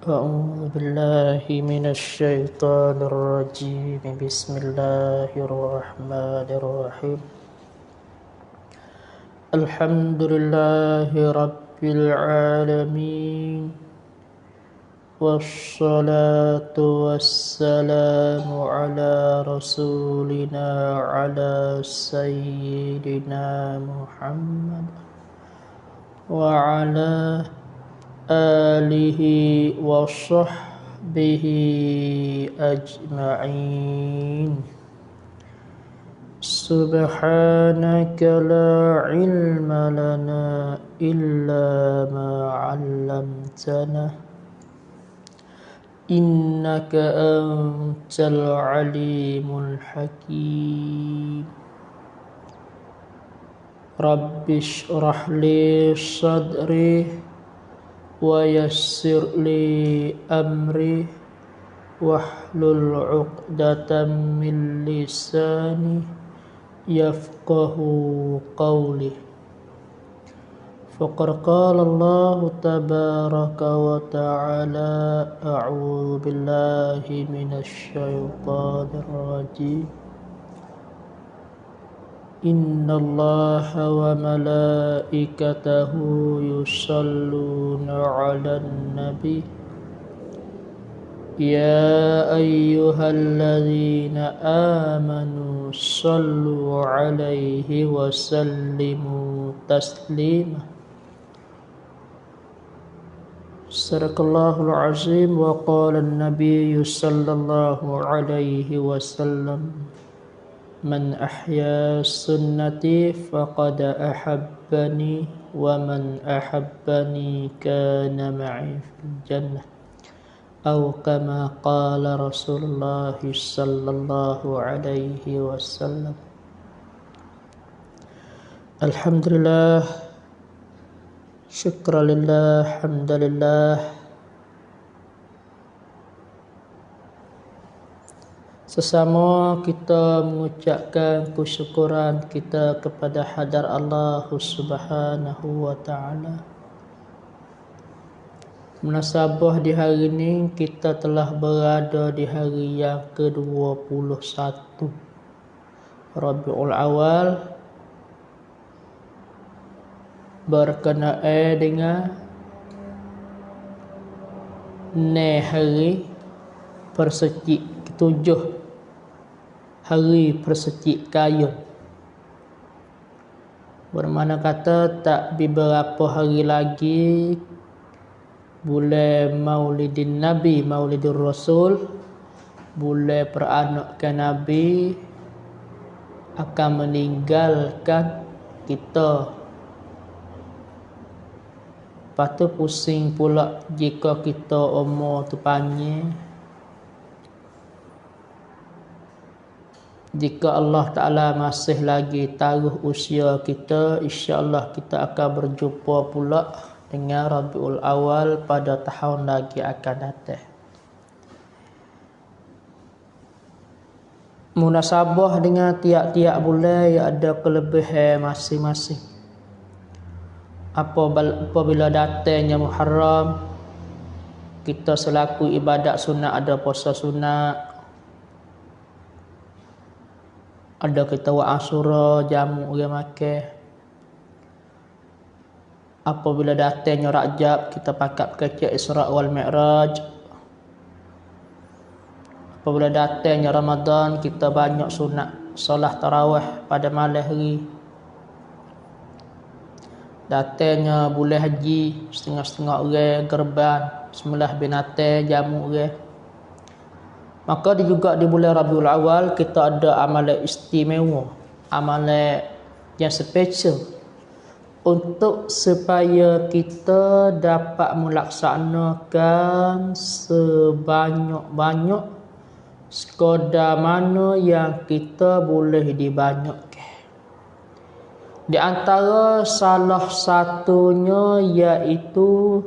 أعوذ بالله من الشيطان الرجيم بسم الله الرحمن الرحيم الحمد لله رب العالمين والصلاة والسلام على رسولنا على سيدنا محمد وعلى آله وصحبه أجمعين سبحانك لا علم لنا إلا ما علمتنا إنك أنت العليم الحكيم رب اشرح لي صدري ويسر لي أمري واحلل عقدة من لساني يفقه قولي فقد قال الله تبارك وتعالى أعوذ بالله من الشيطان الرجيم إن الله وملائكته يصلون على النبي يا أيها الذين آمنوا صلوا عليه وسلموا تسليما صدق الله العظيم وقال النبي صلى الله عليه وسلم من أحيا سنتي فقد أحبني ومن أحبني كان معي في الجنة أو كما قال رسول الله صلى الله عليه وسلم. الحمد لله شكرا لله حمد لله. Sesama kita mengucapkan kesyukuran kita kepada hadar Allah Subhanahu wa taala. Munasabah di hari ini kita telah berada di hari yang ke-21 Rabiul Awal berkenaan dengan hari persecik ketujuh hari persecik kayun. Bermakna kata tak beberapa hari lagi bulan Maulidin Nabi, Maulidur Rasul, bulan peranakan Nabi akan meninggalkan kita. Lepas tu pusing pula jika kita umur tu panjang. Jika Allah Ta'ala masih lagi taruh usia kita, insya-Allah kita akan berjumpa pula dengan Rabiul Awal pada tahun lagi akan datang. Munasabah dengan tiap-tiap bulan yang ada kelebihan masing-masing. Apabila datangnya Muharram, kita selaku ibadat sunat ada puasa sunat, ada kita buat Ashura, jamu orang makan. Apabila datangnya Rajab, kita pakat kecil Isra wal Mi'raj. Apabila datangnya Ramadan, kita banyak sunat solat tarawih pada malam hari. Datangnya bulan haji, setengah-setengah orang gerban, sembelih binatang, jamu orang. Maka juga di bulan Rabiul Awal kita ada amalan istimewa, amalan yang special untuk supaya kita dapat melaksanakan sebanyak-banyak sekadar mana yang kita boleh dibanyakkan. Di antara salah satunya iaitu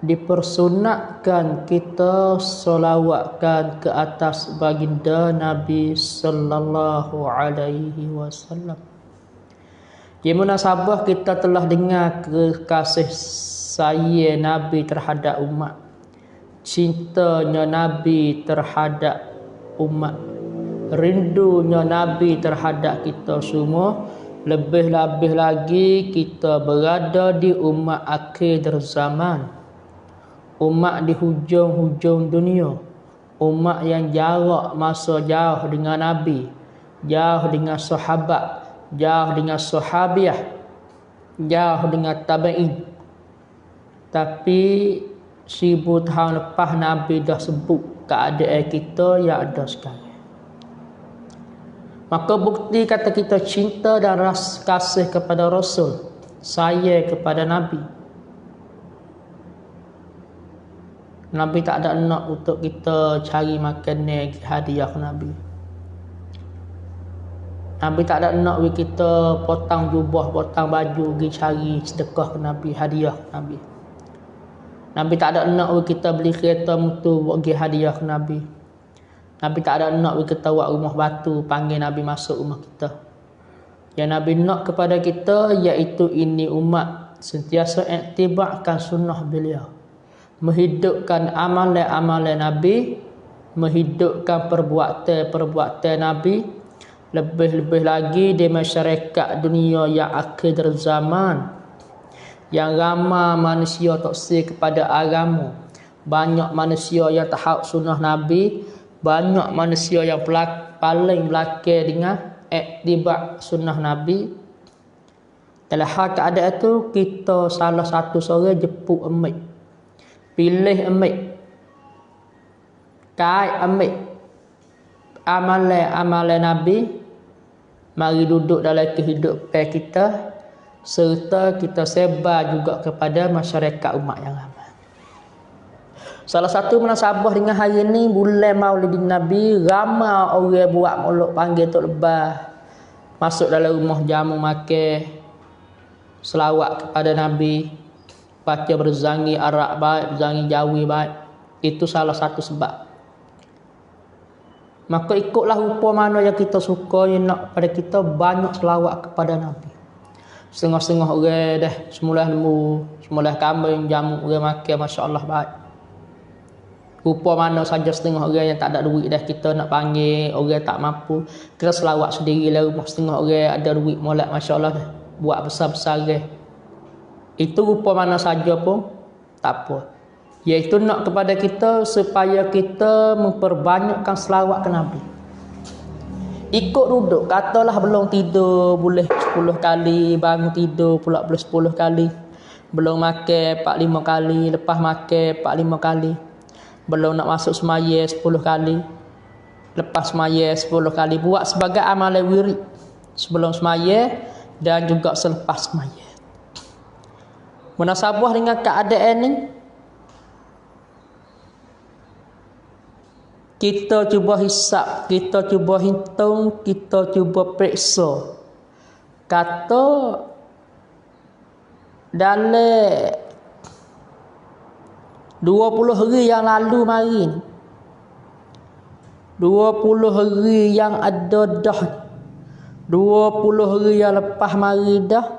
dipersunatkan kita solawatkan ke atas baginda Nabi sallallahu alaihi wasallam. Di munasabah kita telah dengar kekasih sayang Nabi terhadap umat, cintanya Nabi terhadap umat, rindunya Nabi terhadap kita semua. Lebih-lebih lagi kita berada di umat akhir zaman, umat di hujung-hujung dunia, umat yang jarak masa jauh dengan Nabi, jauh dengan sahabat, jauh dengan sahabiah, jauh dengan tabi'in. Tapi 1000 tahun lepas Nabi dah sebut keadaan kita yang ada sekarang. Maka bukti kata kita cinta dan rasa kasih kepada Rasul, sayang kepada Nabi. Nabi tak ada nak untuk kita cari makanan hadiah Nabi. Nabi tak ada nak kita potong jubah, potong baju pergi cari sedekah ke Nabi, hadiah ke Nabi. Nabi tak ada nak kita beli kereta motor buat pergi hadiah ke Nabi. Nabi tak ada nak kita buat rumah batu panggil Nabi masuk rumah kita. Yang Nabi nak kepada kita iaitu ini umat sentiasa iktibarkan sunnah beliau, menghidupkan amalan-amalan Nabi, menghidupkan perbuatan-perbuatan Nabi. Lebih-lebih lagi di masyarakat dunia yang akhir zaman, yang ramai manusia toksik kepada agama, banyak manusia yang tak hak sunnah Nabi, banyak manusia yang paling belakang dengan iktibar sunnah Nabi. Dalam hal keadaan itu, kita salah satu seorang jemput emik, pilih emik, kait emik amalan Nabi, mari duduk dalam kehidupan kita, serta kita sebar juga kepada masyarakat umat yang ramai. Salah satu munasabah dengan hari ini, bulan Maulidin Nabi, ramai orang buat maulud panggil Tok Lebah, masuk dalam rumah jamu makan, selawat kepada Nabi, baca berzangi Arab baik, berzangi Jawi baik. Itu salah satu sebab. Maka ikutlah rupa mana yang kita suka, yang nak pada kita banyak selawat kepada Nabi. Setengah-setengah orang dah semula lembu, semula kambing, jamu orang makan, masya-Allah baik. Rupa mana saja setengah orang yang tak ada duit dah kita nak panggil, orang tak mampu, kita selawat sendiri lah rumah. Setengah orang ada duit molek, masya-Allah dah buat besar-besar dah. Itu rupa mana saja pun tak apa. Iaitu nak kepada kita supaya kita memperbanyakkan selawat ke Nabi. Ikut duduk, katalah belum tidur boleh 10 kali, bangun tidur pula boleh 10 kali, belum makan 4-5 kali, lepas makan 4-5 kali, belum nak masuk semaya 10 kali, lepas semaya 10 kali. Buat sebagai amalan wirid sebelum semaya dan juga selepas semaya. Munasabah dengan keadaan ni, kita cuba hisap, kita cuba hitung, kita cuba periksa. Kata dalam 20 hari yang lalu mari, 20 hari yang ada dah, 20 hari yang lepas mari dah,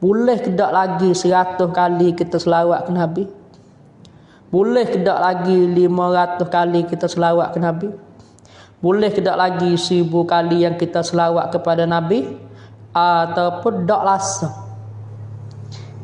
boleh ke tak lagi 100 kali kita selawat ke Nabi? Boleh ke tak lagi 500 kali kita selawat ke Nabi? Boleh ke tak lagi 1000 kali yang kita selawat kepada Nabi? Ataupun tak langsung?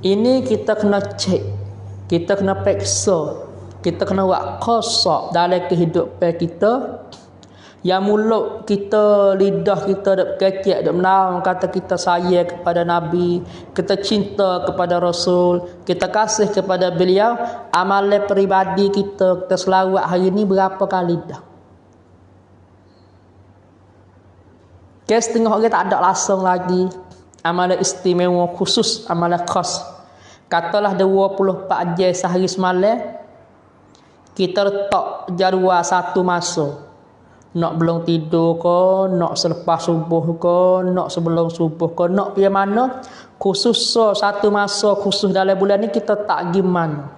Ini kita kena cek, kita kena periksa, kita kena buat qasab dalam kehidupan kita. Yang mulut kita, lidah kita dak kecek, dak menaung kata kita sayang kepada Nabi, kita cinta kepada Rasul, kita kasih kepada beliau. Amalan peribadi kita selawat hari ni berapa kali dah? Setengah orang tak ada langsung lagi. Amalan istimewa khusus, amalan khas. Katalah 24 jam sehari semalam, kita letak jadual satu masa. Nak belum tidur ke, nak selepas subuh ke, nak sebelum subuh ke, nak pergi mana, khusus satu masa khusus dalam bulan ni kita tak pergi mana.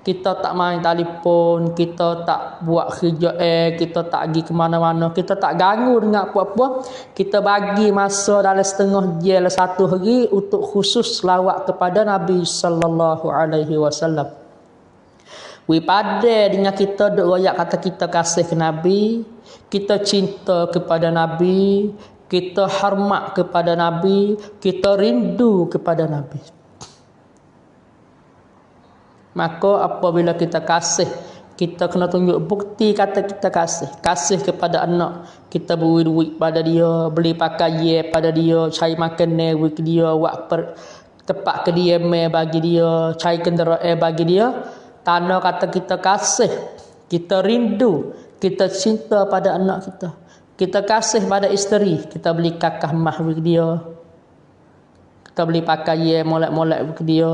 Kita tak main telefon, kita tak buat kerja kita tak pergi ke mana-mana, kita tak ganggu dengan apa-apa. Kita bagi masa dalam setengah jam 1 hari untuk khusus selawat kepada Nabi sallallahu alaihi wasallam. We pada dengan kita duk royak kata kita kasih ke Nabi, kita cinta kepada Nabi, kita hormat kepada Nabi, kita rindu kepada Nabi. Maka apabila kita kasih, kita kena tunjuk bukti kata kita kasih. Kasih kepada anak, kita beri duit pada dia, beli pakaian pada dia, cari makan ke dia, buat tempat kediaman bagi dia, cari kenderaan bagi dia. Tanda kata kita kasih, kita rindu, kita cinta pada anak kita. Kita kasih pada isteri, kita beli kakah mah bagi dia. Kita beli pakaian molek-molek bagi dia.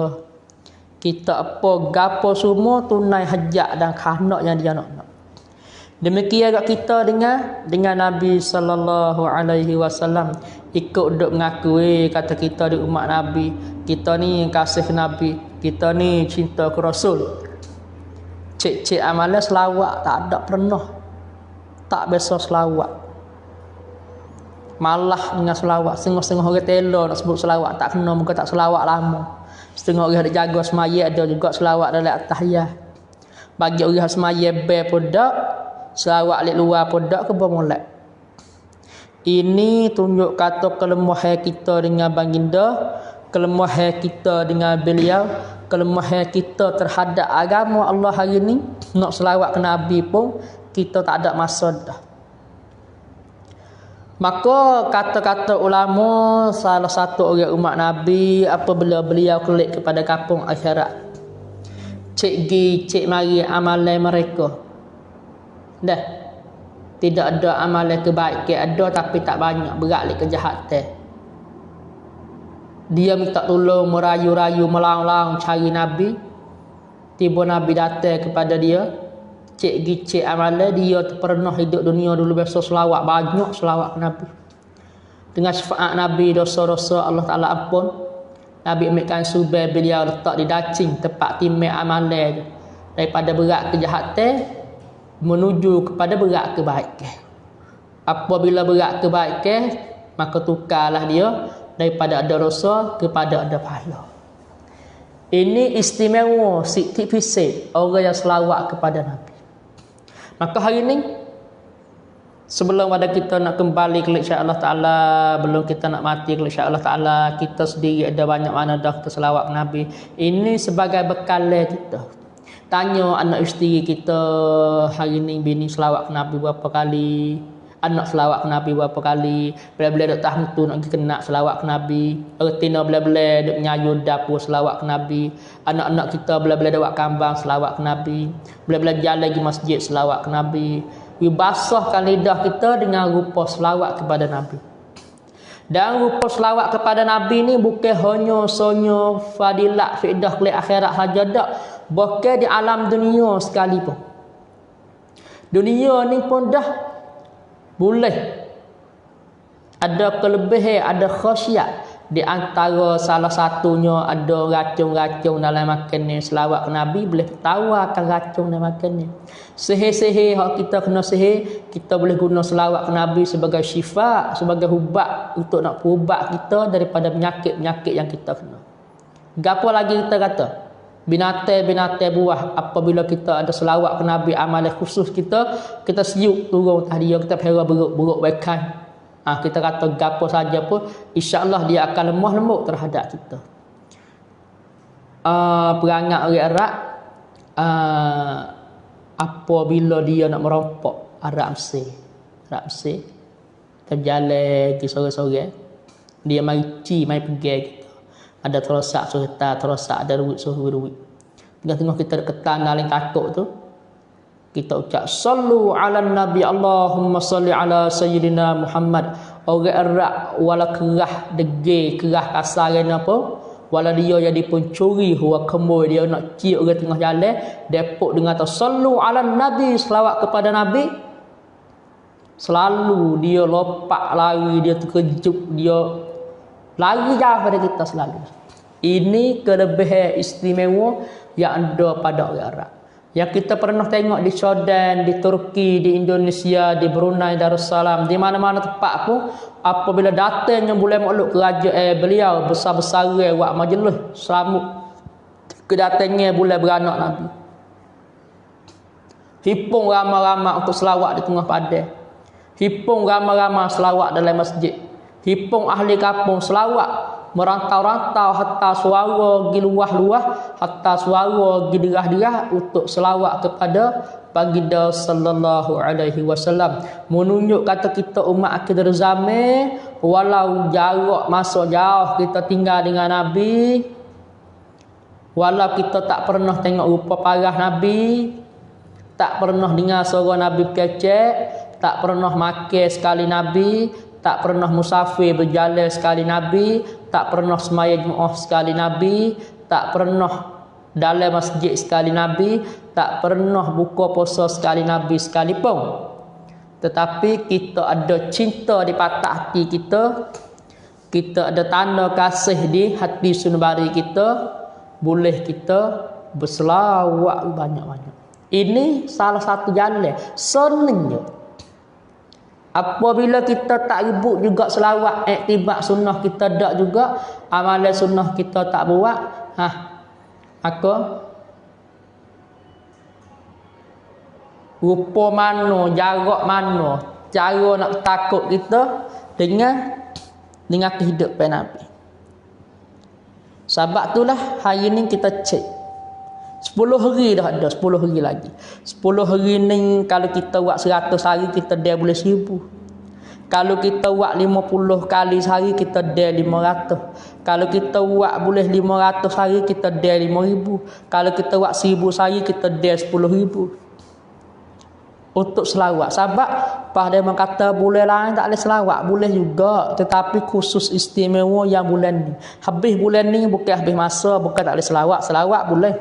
Kita apa gapo semua tunai hajat dan kanak yang dia nak. Demikian juga kita dengan Nabi sallallahu alaihi wasallam ikut duk mengakui kata kita di umat Nabi, kita ni kasih Nabi, kita ni cinta ke Rasul. Cik-cik amalan selawat tak ada pernah. Tak biasa selawat. Malah dengan selawat, setengah-setengah orang telo nak sebut selawat tak kena, muka tak selawat lama. Setengah orang ada jaga semaya, ada juga selawat dalam tahiyat. Bagi orang semaya be pun dak, selawat lik luar pun dak ke molek. Ini tunjuk kata kelemahan kita dengan baginda, kelemahan kita dengan beliau, kelemahan kita terhadap agama Allah hari ni. Nak selawat ke Nabi pun kita tak ada masa dah. Maka kata-kata ulama, salah satu orang umat Nabi apabila beliau kelik kepada kampung akhirat, cik mari amalan mereka. Dah. Tidak ada amalan kebaikan, ada tapi tak banyak, berat lek kejahatan. Dia minta tolong, merayu-rayu, melang-lang cari Nabi. Tiba Nabi datang kepada dia. Cik amalan dia pernah hidup dunia dulu biasa selawat, banyak selawat ke Nabi. Dengan syafaat Nabi, dosa-dosa Allah Ta'ala ampun. Nabi ambilkan subel beliau letak di dacing tempat timai amalan daripada berat kejahatan menuju kepada berat kebaikan. Apabila berat kebaikan, maka tukarlah dia daripada ada dosa kepada ada pahala. Ini istimewa sikit fisik orang yang selawat kepada Nabi. Maka hari ini, sebelum pada kita nak kembali ke insya Allah Ta'ala, belum kita nak mati ke insya Allah Ta'ala, kita sendiri ada banyak mana dah kita selawat ke Nabi. Ini sebagai bekal kita. Tanya anak isteri kita hari ini, bini selawat ke Nabi berapa kali, anak selawat ke Nabi berapa kali, bila-bila duk tahu tu nak pergi kena selawat ke Nabi, ertina bila-bila duk menyayu dapur selawat ke Nabi, anak-anak kita bila-bila duk buat kambang selawat ke Nabi, bila-bila jalan pergi masjid selawat ke Nabi. Basahkan lidah kita dengan rupa selawat kepada Nabi. Dan rupa selawat kepada Nabi ni bukan hanya sonyo fadilat fidah kelak akhirat saja dak, bahkan di alam dunia sekalipun. Dunia ni pun dah boleh ada kelebihan, ada khasiat. Di antara salah satunya ada racun-racun dalam makan ni. Selawat ke Nabi boleh tawarkan racun dalam makan ni. Sihir-sihir hak kita kena sihir, kita boleh guna selawat ke Nabi sebagai syifa, sebagai ubat untuk nak ubat kita daripada penyakit-penyakit yang kita kena. Gapo lagi kita kata? Binatang-binatang buah, apabila kita ada selawat ke Nabi, amalan khusus kita siup turun atas dia, kita pera buruk-buruk baikan. Kita kata gapo saja pun, insya-Allah dia akan lemah lembut terhadap kita. Perangai orang Arab, apabila dia nak merompok Arab Mesir, terjalan ke sore-sore, dia mari pergi kita. Ada terosak serta terosak, ada duit duit. Tengah-tengah kita ketan dalam takut tu, kita ucap sallu ala nabi Allahumma salli ala sayyidina Muhammad. Orang Arab wala kerah degil, kerah kasar apa, wala dia jadi pencuri huwa kemoi, dia nak cium orang tengah jalan, depok dengan tu sallu ala nabi, selawat kepada Nabi. Selalu dia lompat lari, dia terkejut, dia lari jauh pada kita selalu. Ini kelebihan istimewa yang ada pada orang Arab. Yang kita pernah tengok di Jordan, di Turki, di Indonesia, di Brunei Darussalam, di mana-mana tempat pun apabila datangnya bulan Maulud kerajaan beliau besar-besar buat majlis sambut kedatangan bulan beranak Nabi. Hipung ramai-ramai untuk selawat di tengah padang. Hipung ramai-ramai selawat dalam masjid. Hipung ahli kampung selawat merantau-rantau hatta suara gi luah-luah, hatta suara gi derah-derah untuk selawat kepada baginda sallallahu alaihi wasallam. Menunjuk kata kita umat akhir zaman, walau jarak masa jauh kita tinggal dengan Nabi, walau kita tak pernah tengok rupa parah Nabi, tak pernah dengar suara Nabi kecek, tak pernah makan sekali Nabi, tak pernah musafir berjalan sekali Nabi, tak pernah semaya Jumaat sekali Nabi, tak pernah dalam masjid sekali Nabi, tak pernah buka puasa sekali Nabi sekalipun. Tetapi kita ada cinta di patah hati kita, kita ada tanda kasih di hati sunubari kita, boleh kita berselawat banyak-banyak. Ini salah satu jalan senangnya. Apabila kita tak ribut juga selawat, iktibat sunnah kita tak juga, amalan sunnah kita tak buat, maka rupa mana, jarak mana, cara nak takut kita dengan kehidupan Nabi. Sebab itulah hari ni kita cek 10 hari dah ada, 10 hari lagi. 10 hari ni kalau kita buat 100 hari kita dia boleh 1000. Kalau kita buat 50 kali sehari kita dia 500. Kalau kita buat boleh 500 hari kita dia 5000. Kalau kita buat 1000 sehari kita dia 10000. Untuk selawat. Sebab pada dia kata bulan lain tak boleh selawat, boleh juga, tetapi khusus istimewa yang bulan ni. Habis bulan ni bukan habis masa, bukan tak boleh selawat, selawat boleh.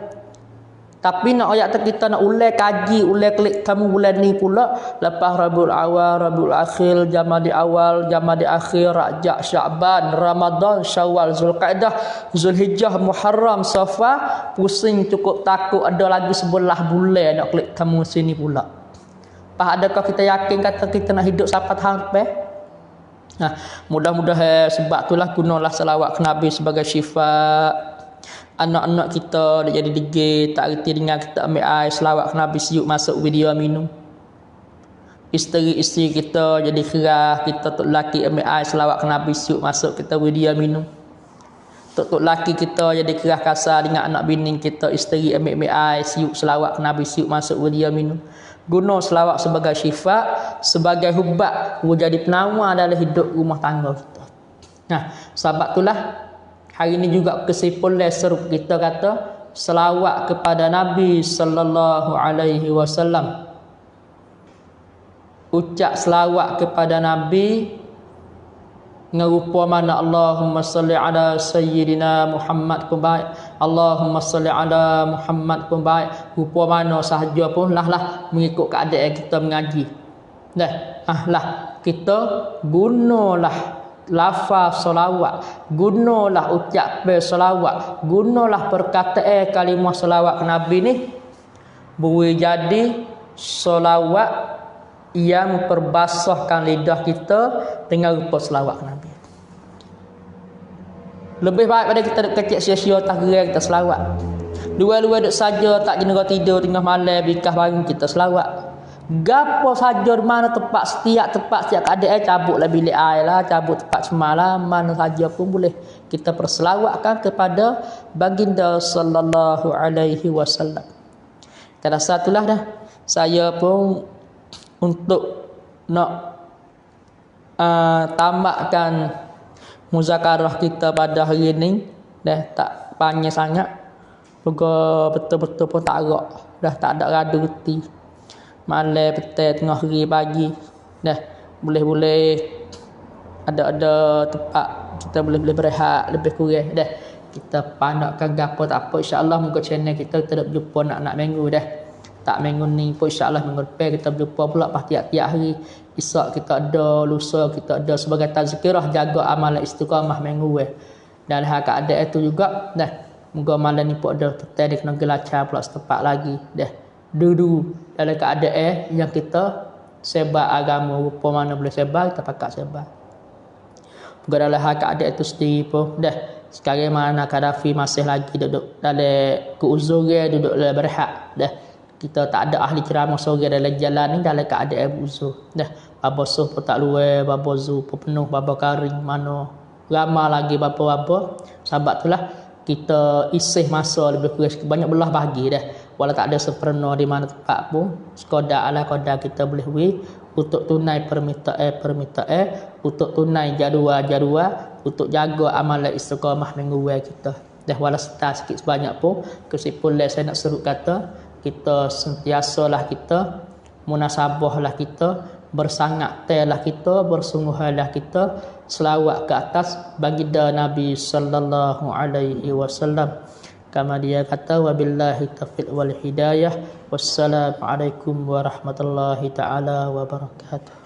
Tapi nak ayat kita nak ulai kaji, ulai klik kamu bulan ni pula, lepas Rabiul Awal, Rabiul Akhir, Jamadi Awal, Jamadi Akhir, Rajab, Sya'ban, Ramadan, Syawal, Zulqa'dah, Zulhijjah, Muharram, Safar, pusing cukup takut ada lagi 11 bulan nak klik kamu sini pula. Adakah kita yakin kata kita nak hidup sampai tahun? Mudah-mudahan sebab itulah gunalah selawat ke Nabi sebagai syifa. Anak-anak kita dah jadi degil, tak reti dengar kita ambil air selawat ke Nabi siuk masuk video minum. Isteri-isteri kita jadi kerah, kita tok laki ambil air selawat ke Nabi siuk masuk kita video minum. Tok laki kita jadi kerah kasar dengan anak bini kita, isteri ambil air siuk selawat ke Nabi siuk masuk video minum. Guna selawat sebagai syifa, sebagai hubat, jadi penawar dalam hidup rumah tangga kita. Sebab itulah hari ini juga kesimpulan serup kita kata selawat kepada Nabi sallallahu alaihi wasallam. Ucap selawat kepada Nabi ngerupa mana Allahumma salli ala sayyidina Muhammad pun baik, Allahumma salli ala Muhammad pun baik, rupa mana sahaja pun lah mengikut keadaan kita mengaji. Kita gunalah lafaz salawat, gunalah ucapan salawat, gunalah perkataan kalimah salawat ke Nabi ni boleh jadi salawat yang memperbasahkan lidah kita dengan rupa selawat ke Nabi. Lebih baik pada kita duk kecil sia-sia tak gerai kita selawat. Dua-dua duk saja tak kena tidur tengah malam bikah bangun kita selawat. Gapo saja di mana tempat setiap keadaan cabutlah bilik air lah, cabut tempat semalam, mana saja pun boleh kita perselawatkan kepada baginda sallallahu alaihi wasallam. Pada satulah dah saya pun untuk nak tamatkan muzakarah kita pada hari ini dah tak panjang sangat, juga betul-betul pun tak agak dah tak ada radu reti. Malam petang tengah hari pagi dah boleh ada tempat kita boleh berehat lebih kurang dah. Kita pandangkan gapo tak apa, insya-Allah muka channel kita tak berjumpa nak minggu dah. Tak minggu ni pun insya-Allah minggu depan kita berjumpa pula pas tiap-tiap hari. Esok kita ada, lusa kita ada sebagai tazkirah jaga amalan istiqamah minggu Dan hal keadaan itu juga dah Moga malam ni pun ada tetel dia kena gelacar pula setempat lagi. Dah dulu dalam keadaan yang kita sebar agama rupa mana boleh sebar, kita pakak sebar. Moga dalam hal keadaan itu sendiri pun dah sekarang mana Gaddafi masih lagi duduk dalam keuzuran, duduk dalam berhak. Dah kita tak ada ahli ceramah sore dalam jalan ni dalam keadaan uzur. Dah baba suh pun tak luar, baba zu pun penuh, baba karing mana ramai lagi bapa-bapa. Sebab itulah kita isih masa lebih kurang banyak belah bagi dah. Walau tak ada sempurna di mana tempat pun, sekadar ala kadar kita boleh untuk tunai permintaan, untuk tunai jadual-jadual, untuk jaga amalan istiqamah mingguan kita. Dah walau setar sikit sebanyak pun, kesimpulan saya nak serut kata, kita sentiasalah kita, munasabahlah kita, bersangatlah kita, bersungguhlah kita, selawat ke atas baginda Nabi sallallahu alaihi wasallam. Kama dia kata, wabillahi taufiq wal hidayah, wassalamualaikum warahmatullahi taala wabarakatuh.